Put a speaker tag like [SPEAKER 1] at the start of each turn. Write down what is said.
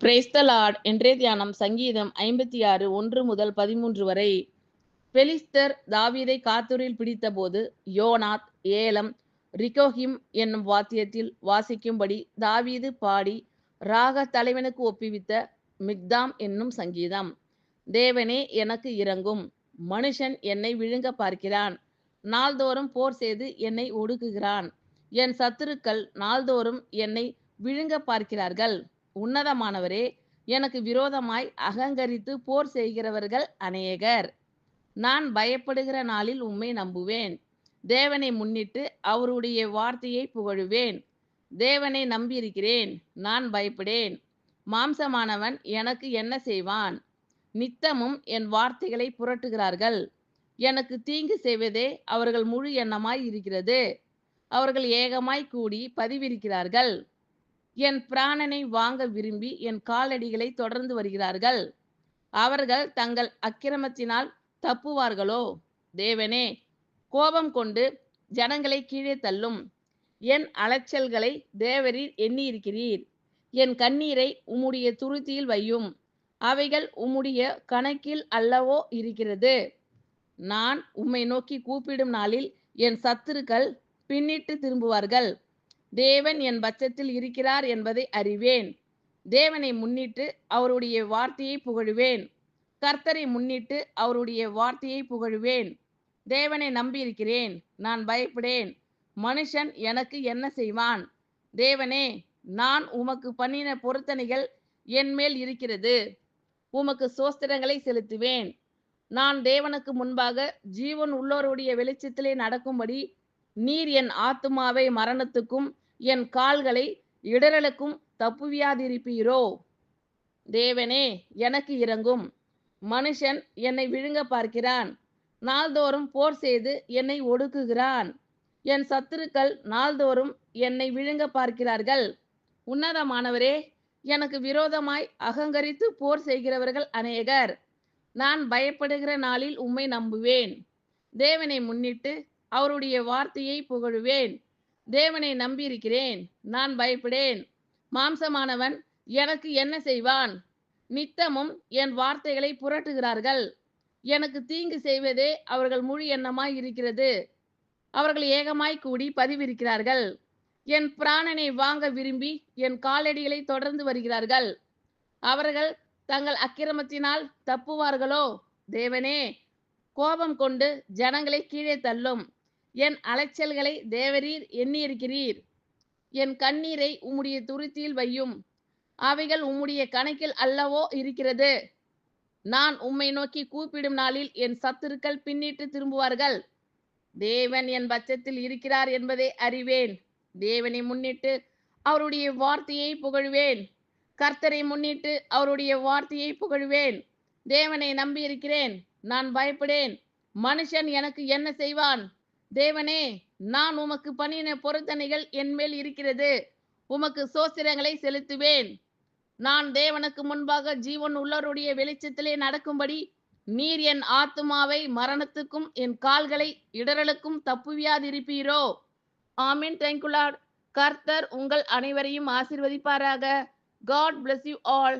[SPEAKER 1] Praise the Lord. இன்றைய தியானம் சங்கீதம் 56 1 முதல் 13 வரை. பெலிஸ்தர் தாவீதை காத்தூரில் பிடித்தபோது யோனாத், ஏலம், ரிகோகிம் என்னும் வாத்தியத்தில் வாசிக்கும்படி தாவீது பாடி ராக தலைவனுக்கு ஒப்புவித்த மிக்தாம் என்னும் சங்கீதம். தேவனே எனக்கு இரங்கும், மனுஷன் என்னை விழுங்க பார்க்கிறான், நாள்தோறும் போர் செய்து என்னை ஒடுக்குகிறான். என் சத்துருக்கள் நாள்தோறும் என்னை விழுங்க பார்க்கிறார்கள். உன்னதமானவரே, எனக்கு விரோதமாய் அகங்கரித்து போர் செய்கிறவர்கள் அநேகர். நான் பயப்படுகிற நாளில் உம்மை நம்புவேன். தேவனை முன்னிட்டு அவருடைய வார்த்தையை புகழுவேன். தேவனை நம்பியிருக்கிறேன், நான் பயப்படேன். மாம்சமானவன் எனக்கு என்ன செய்வான்? நித்தமும் என் வார்த்தைகளை புரட்டுகிறார்கள். எனக்கு தீங்கு செய்வதே அவர்கள் முழு எண்ணமாய் இருக்கிறது. அவர்கள் ஏகமாய் கூடி பதிவிருக்கிறார்கள். என் பிராணனை வாங்க விரும்பி என் காலடிகளை தொடர்ந்து வருகிறார்கள். அவர்கள் தங்கள் அக்கிரமத்தினால் தப்புவார்களோ? தேவனே, கோபம் கொண்டு ஜனங்களை கீழே தள்ளும். என் அலைச்சல்களை தேவரீர் எண்ணியிருக்கிறீர். என் கண்ணீரை உம்முடைய துருத்தியில் வையும். அவைகள் உம்முடைய கணக்கில் அல்லவோ இருக்கிறது. நான் உம்மை நோக்கி கூப்பிடும் நாளில் என் சத்துருக்கள் பின்னிட்டு திரும்புவார்கள். தேவன் என் பட்சத்தில் இருக்கிறார் என்பதை அறிவேன். தேவனை முன்னிட்டு அவருடைய வார்த்தையை புகழுவேன். கர்த்தரை முன்னிட்டு அவருடைய வார்த்தையை புகழுவேன். தேவனை நம்பியிருக்கிறேன், நான் பயப்படேன். மனுஷன் எனக்கு என்ன செய்வான்? தேவனே, நான் உமக்கு பண்ணின பொருத்தனைகள் என் மேல் இருக்கிறது. உமக்கு சோஸ்திரங்களை செலுத்துவேன். நான் தேவனுக்கு முன்பாக ஜீவன் உள்ளோருடைய வெளிச்சத்திலே நடக்கும்படி நீர் என் ஆத்துமாவை மரணத்துக்கும் என் கால்களை இடறலுக்கும் தப்புவியாதிருப்பீரோ? தேவனே, எனக்கு இரங்கும், மனுஷன் என்னை விழுங்க பார்க்கிறான், நாள்தோறும் போர் செய்து என்னை ஒடுக்குகிறான். என் சத்துருக்கள் நாள்தோறும் என்னை விழுங்க பார்க்கிறார்கள். உன்னதமானவரே, எனக்கு விரோதமாய் அகங்கரித்து போர் செய்கிறவர்கள் அநேகர். நான் பயப்படுகிற நாளில் உம்மை நம்புவேன். தேவனை முன்னிட்டு அவருடைய வார்த்தையை புகழுவேன். தேவனை நம்பியிருக்கிறேன், நான் பயப்படேன். மாம்சமானவன் எனக்கு என்ன செய்வான்? நித்தமும் என் வார்த்தைகளை புரட்டுகிறார்கள். எனக்கு தீங்கு செய்வதே அவர்கள் முழு எண்ணமாய் இருக்கிறது. அவர்கள் ஏகமாய் கூடி பதிவிருக்கிறார்கள். என் பிராணனை வாங்க விரும்பி என் காலடிகளை தொடர்ந்து வருகிறார்கள். அவர்கள் தங்கள் அக்கிரமத்தினால் தப்புவார்களோ? தேவனே, கோபம் கொண்டு ஜனங்களை கீழே தள்ளும். என் அலைச்சல்களை தேவரீர் எண்ணியிருக்கிறீர். என் கண்ணீரை உம்முடைய துருத்தியில் வையும். அவைகள் உம்முடைய கணக்கில் அல்லவோ இருக்கிறது. நான் உம்மை நோக்கி கூப்பிடும் நாளில் என் சத்துருக்கள் பின்னிட்டு திரும்புவார்கள். தேவன் என் பட்சத்தில் இருக்கிறார் என்பதை அறிவேன். தேவனை முன்னிட்டு அவருடைய வார்த்தையை புகழுவேன். கர்த்தரை முன்னிட்டு அவருடைய வார்த்தையை புகழுவேன். தேவனை நம்பியிருக்கிறேன், நான் பயப்படேன். மனுஷன் எனக்கு என்ன செய்வான்? தேவனே, நான் உமக்கு பண்ணின பொருத்தனைகள் என்மேல் இருக்கிறது. உமக்கு சோஸ்திரங்களை செலுத்துவேன். நான் தேவனுக்கு முன்பாக ஜீவன் உள்ளவருடைய வெளிச்சத்திலே நடக்கும்படி நீர் என் ஆத்துமாவை மரணத்துக்கும் என் கால்களை இடறலுக்கும் தப்புவியாதிருப்பீரோ? ஆமென். Thank you lord. கர்த்தர் உங்கள் அனைவரையும் ஆசீர்வதிப்பாராக. God bless you all.